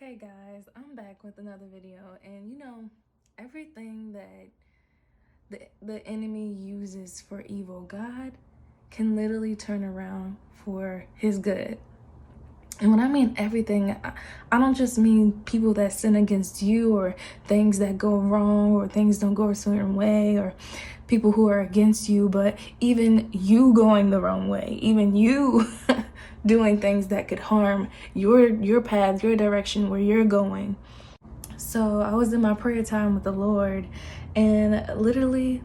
Hey guys, I'm back with another video, and everything that the enemy uses for evil, God can literally turn around for his good. And when I mean everything, I don't just mean people that sin against you, or things that go wrong, or things don't go a certain way, or people who are against you, but even you going the wrong way, even you doing things that could harm your path, your direction, where you're going. So I was in my prayer time with the Lord, and literally,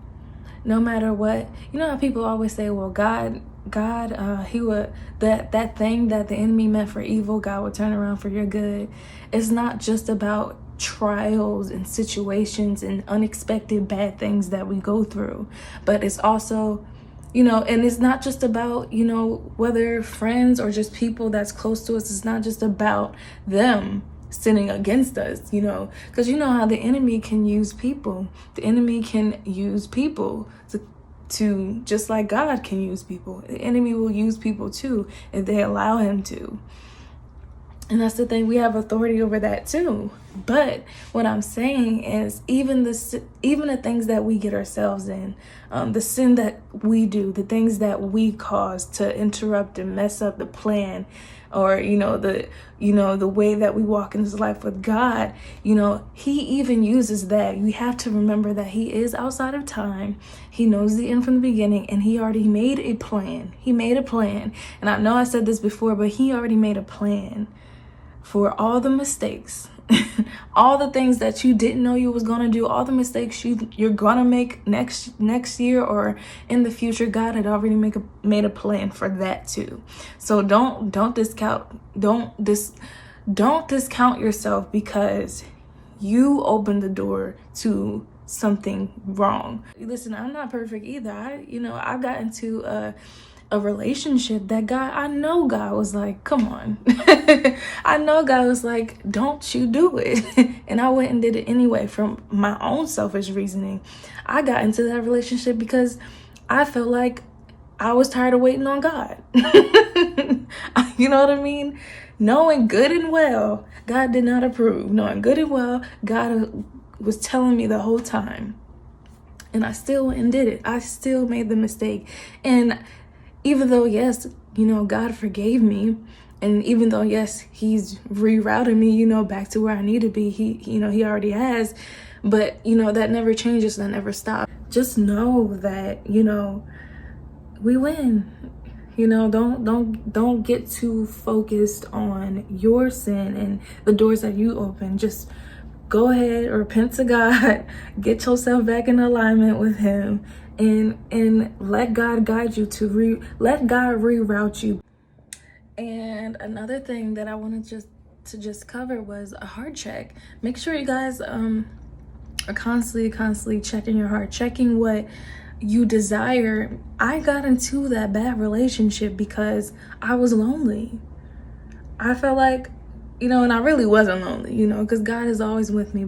no matter what, you know how people always say, well, God, he would, that thing that the enemy meant for evil, God would turn around for your good. It's not just about trials and situations and unexpected bad things that we go through, but it's also, and it's not just about, whether friends or just people that's close to us. It's not just about them sinning against us, because you know how the enemy can use people. The enemy can use people to just like God can use people. The enemy will use people too if they allow him to. And that's the thing, we have authority over that too. But what I'm saying is, even the things that we get ourselves in, the sin that we do, the things that we cause to interrupt and mess up the plan, or the way that we walk in this life with God, he even uses that. We have to remember that he is outside of time. He knows the end from the beginning, and he already made a plan. He made a plan. And I know I said this before, but he already made a plan for all the mistakes, all the things that you didn't know you was gonna do, all the mistakes you're gonna make next year or in the future. God had already made a plan for that too. So don't discount yourself because you opened the door to something wrong. Listen, I'm not perfect either. I got into a relationship that I know God was like, come on. I know God was like, don't you do it. And I went and did it anyway from my own selfish reasoning. I got into that relationship because I felt like I was tired of waiting on God. You know what I mean? Knowing good and well, God did not approve. Knowing good and well, God was telling me the whole time. And I still went and did it. I still made the mistake. And even though, yes, God forgave me, and even though, yes, he's rerouted me, back to where I need to be, he already has, but, that never changes, that never stops. Just know that, we win. Don't get too focused on your sin and the doors that you open. Just go ahead, repent to God, get yourself back in alignment with him, and let God guide you let God reroute you. And another thing that I wanted to just cover was a heart check. Make sure you guys are constantly checking your heart, checking what you desire. I got into that bad relationship because I was lonely. I felt like, and I really wasn't lonely, because God is always with me.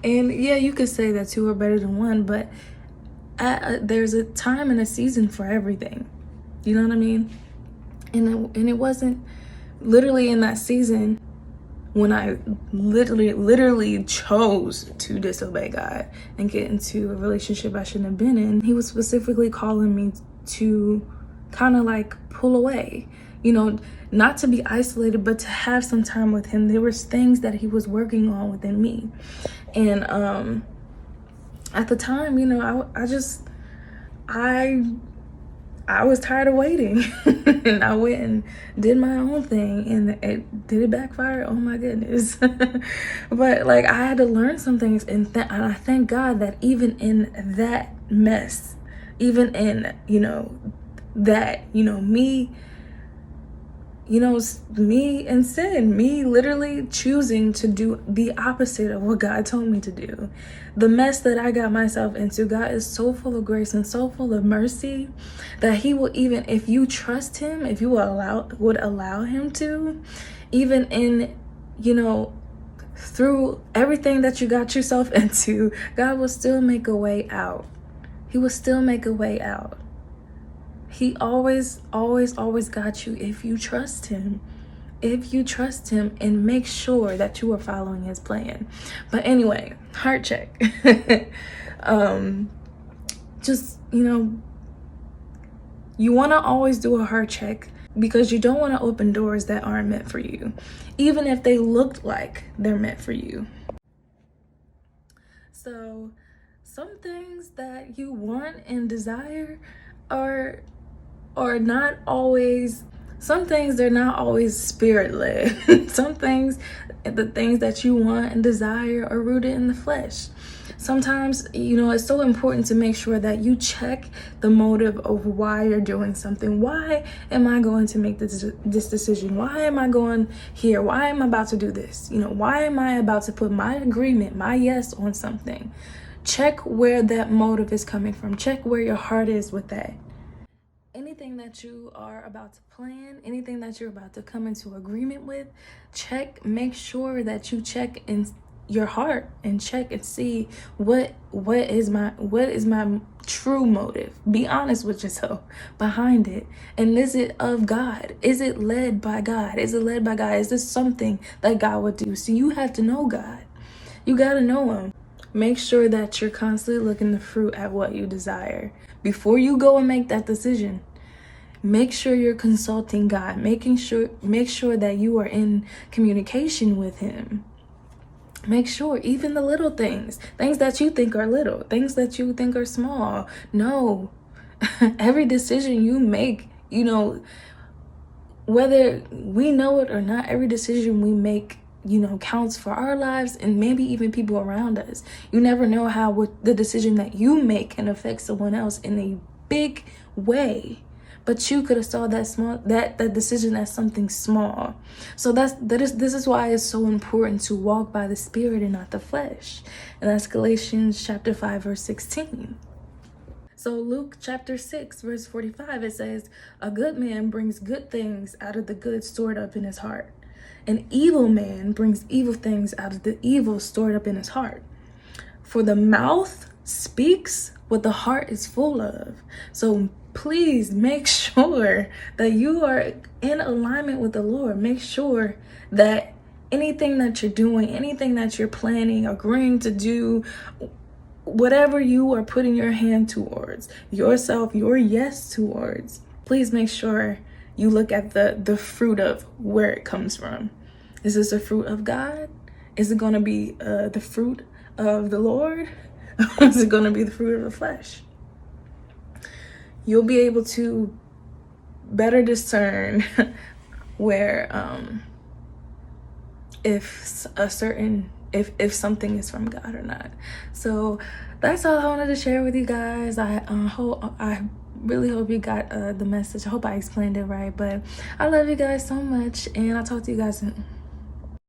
And yeah, you could say that two are better than one, but there's a time and a season for everything. You know what I mean? And it wasn't literally in that season when I literally chose to disobey God and get into a relationship I shouldn't have been in. He was specifically calling me to kind of like pull away, not to be isolated, but to have some time with him. There was things that he was working on within me. And at the time, I was tired of waiting. And I went and did my own thing, and did it backfire? Oh my goodness. But like, I had to learn some things, and I thank God that even in that mess, even in, that, me and sin, me literally choosing to do the opposite of what God told me to do. The mess that I got myself into, God is so full of grace and so full of mercy that he will, even if you trust him, if you would allow him to, even in, through everything that you got yourself into, God will still make a way out. He will still make a way out. He always got you if you trust him. if you trust him and make sure that you are following his plan. But anyway, heart check. Just, you want to always do a heart check, because you don't want to open doors that aren't meant for you, even if they look like they're meant for you. So some things that you want and desire are not always, some things they're not always spirit-led. Some things, the things that you want and desire, are rooted in the flesh. Sometimes, it's so important to make sure that you check the motive of why you're doing something. Why am I going to make this decision? Why am I going here? Why am I about to do this? Why am I about to put my agreement, my yes on something? Check where that motive is coming from. Check where your heart is with that. Anything that you are about to plan, anything that you're about to come into agreement with, make sure that you check in your heart and check and see what is my true motive. Be honest with yourself behind it. And is it of God? Is it led by God? Is it led by God? Is this something that God would do? So you have to know God. You got to know him. Make sure that you're constantly looking the fruit at what you desire. Before you go and make that decision, make sure you're consulting God. Make sure that you are in communication with him. Make sure, even the little things that you think are little, things that you think are small. No, every decision you make, whether we know it or not, every decision we make, counts for our lives and maybe even people around us. You never know how the decision that you make can affect someone else in a big way. But you could have saw that decision as something small. So this is why it's so important to walk by the Spirit and not the flesh. And that's Galatians chapter 5, verse 16. So Luke chapter 6, verse 45, it says, "A good man brings good things out of the good stored up in his heart. An evil man brings evil things out of the evil stored up in his heart. For the mouth speaks what the heart is full of." So please make sure that you are in alignment with the Lord. Make sure that anything that you're doing, anything that you're planning, agreeing to do, whatever you are putting your hand towards, yourself, your yes towards, please make sure you look at the fruit of where it comes from. Is this a fruit of God? Is it going to be the fruit of the Lord? Or is it going to be the fruit of the flesh? You'll be able to better discern where if something is from God or not. So that's all I wanted to share with you guys. I really hope you got the message. I hope I explained it right. But I love you guys so much, and I'll talk to you guys soon.